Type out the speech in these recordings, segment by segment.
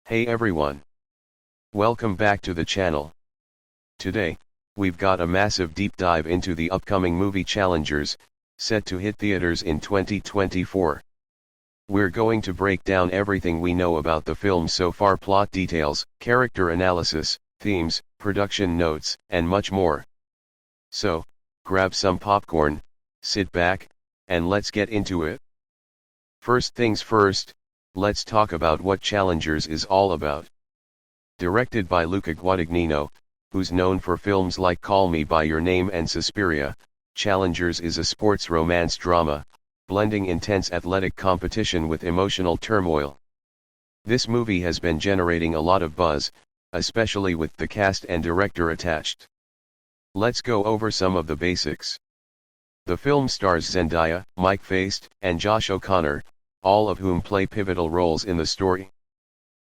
Hey everyone. Welcome back to the channel. Today, we've got a massive deep dive into the upcoming movie Challengers, set to hit theaters in 2024. We're going to break down everything we know about the film so far: plot details, character analysis, themes, production notes, and much more. So, grab some popcorn, sit back, and let's get into it. First things first, let's talk about what Challengers is all about. Directed by Luca Guadagnino, who's known for films like Call Me by Your Name and Suspiria, Challengers is a sports romance drama, blending intense athletic competition with emotional turmoil. This movie has been generating a lot of buzz, especially with the cast and director attached. Let's go over some of the basics. The film stars Zendaya, Mike Faist, and Josh O'Connor, all of whom play pivotal roles in the story.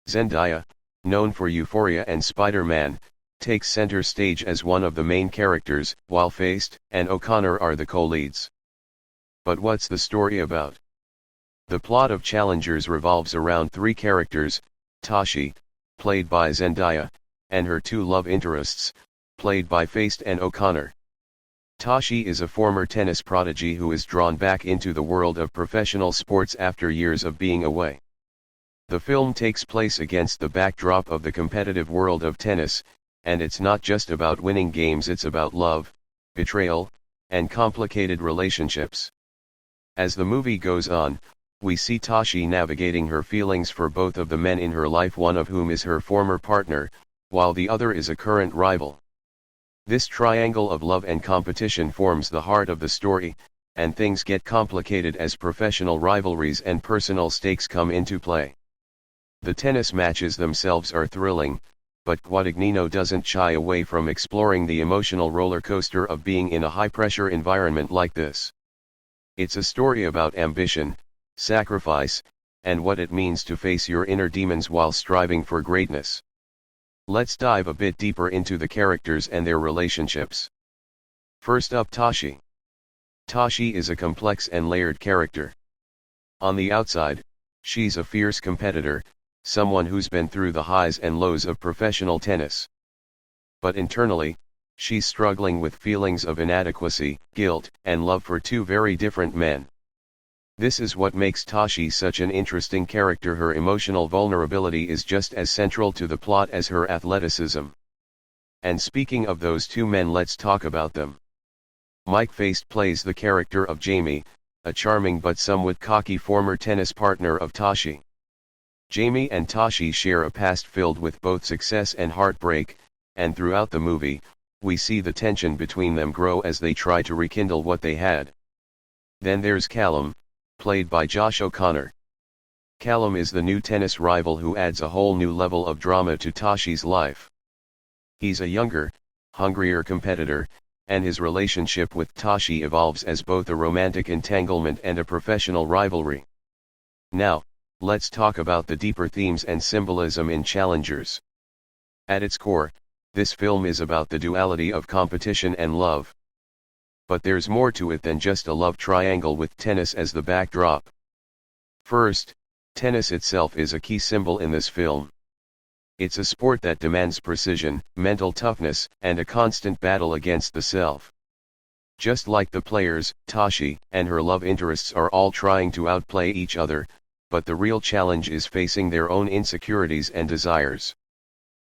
Zendaya, known for Euphoria and Spider-Man, takes center stage as one of the main characters, while Faist and O'Connor are the co-leads. But what's the story about? The plot of Challengers revolves around three characters: Tashi, played by Zendaya, and her two love interests, played by Faist and O'Connor. Tashi is a former tennis prodigy who is drawn back into the world of professional sports after years of being away. The film takes place against the backdrop of the competitive world of tennis, and it's not just about winning games, it's about love, betrayal, and complicated relationships. As the movie goes on, we see Tashi navigating her feelings for both of the men in her life, one of whom is her former partner, while the other is a current rival. This triangle of love and competition forms the heart of the story, and things get complicated as professional rivalries and personal stakes come into play. The tennis matches themselves are thrilling, but Guadagnino doesn't shy away from exploring the emotional roller coaster of being in a high-pressure environment like this. It's a story about ambition, sacrifice, and what it means to face your inner demons while striving for greatness. Let's dive a bit deeper into the characters and their relationships. First up, Tashi. Tashi is a complex and layered character. On the outside, she's a fierce competitor, someone who's been through the highs and lows of professional tennis. But internally, she's struggling with feelings of inadequacy, guilt, and love for two very different men. This is what makes Tashi such an interesting character. Her emotional vulnerability is just as central to the plot as her athleticism. And speaking of those two men, let's talk about them. Mike Faist plays the character of Jamie, a charming but somewhat cocky former tennis partner of Tashi. Jamie and Tashi share a past filled with both success and heartbreak, and throughout the movie, we see the tension between them grow as they try to rekindle what they had. Then there's Callum, played by Josh O'Connor. Callum is the new tennis rival who adds a whole new level of drama to Tashi's life. He's a younger, hungrier competitor, and his relationship with Tashi evolves as both a romantic entanglement and a professional rivalry. Now, let's talk about the deeper themes and symbolism in Challengers. At its core, this film is about the duality of competition and love. But there's more to it than just a love triangle with tennis as the backdrop. First, tennis itself is a key symbol in this film. It's a sport that demands precision, mental toughness, and a constant battle against the self. Just like the players, Tashi and her love interests are all trying to outplay each other, but the real challenge is facing their own insecurities and desires.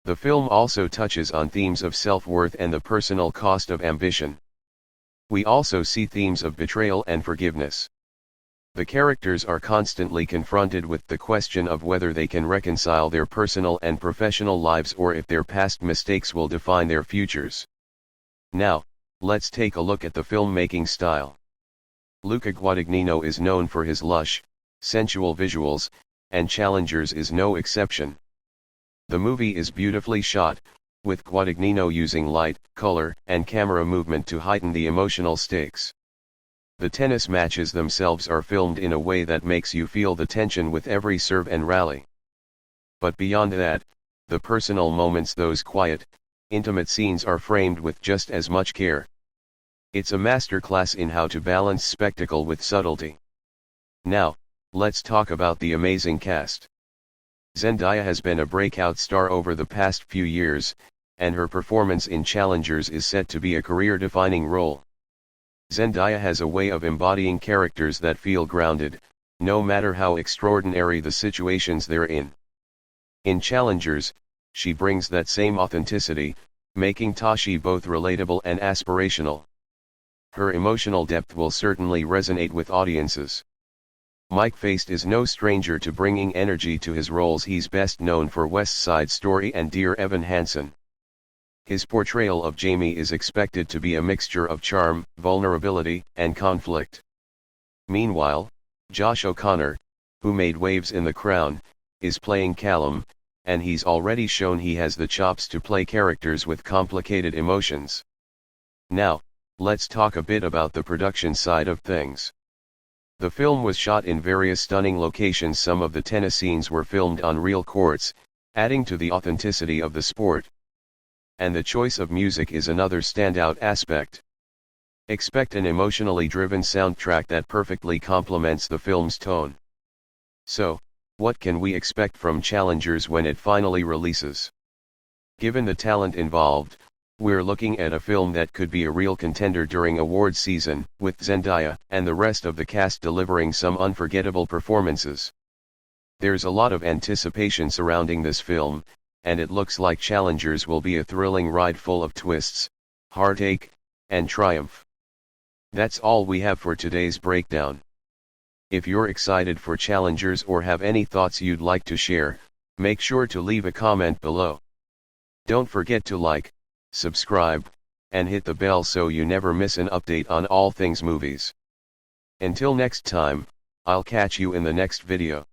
The film also touches on themes of self-worth and the personal cost of ambition. We also see themes of betrayal and forgiveness. The characters are constantly confronted with the question of whether they can reconcile their personal and professional lives or if their past mistakes will define their futures. Now, let's take a look at the filmmaking style. Luca Guadagnino is known for his lush, sensual visuals, and Challengers is no exception. The movie is beautifully shot, with Guadagnino using light, color, and camera movement to heighten the emotional stakes. The tennis matches themselves are filmed in a way that makes you feel the tension with every serve and rally. But beyond that, the personal moments, those quiet, intimate scenes, are framed with just as much care. It's a masterclass in how to balance spectacle with subtlety. Now, let's talk about the amazing cast. Zendaya has been a breakout star over the past few years, and her performance in Challengers is set to be a career-defining role. Zendaya has a way of embodying characters that feel grounded, no matter how extraordinary the situations they're in. In Challengers, she brings that same authenticity, making Tashi both relatable and aspirational. Her emotional depth will certainly resonate with audiences. Mike Faist is no stranger to bringing energy to his roles. He's best known for West Side Story and Dear Evan Hansen. His portrayal of Jamie is expected to be a mixture of charm, vulnerability, and conflict. Meanwhile, Josh O'Connor, who made waves in The Crown, is playing Callum, and he's already shown he has the chops to play characters with complicated emotions. Now, let's talk a bit about the production side of things. The film was shot in various stunning locations. Some of the tennis scenes were filmed on real courts, adding to the authenticity of the sport. And the choice of music is another standout aspect. Expect an emotionally driven soundtrack that perfectly complements the film's tone. So, what can we expect from Challengers when it finally releases? Given the talent involved, we're looking at a film that could be a real contender during awards season, with Zendaya and the rest of the cast delivering some unforgettable performances. There's a lot of anticipation surrounding this film, and it looks like Challengers will be a thrilling ride full of twists, heartache, and triumph. That's all we have for today's breakdown. If you're excited for Challengers or have any thoughts you'd like to share, make sure to leave a comment below. Don't forget to like, subscribe, and hit the bell so you never miss an update on all things movies. Until next time, I'll catch you in the next video.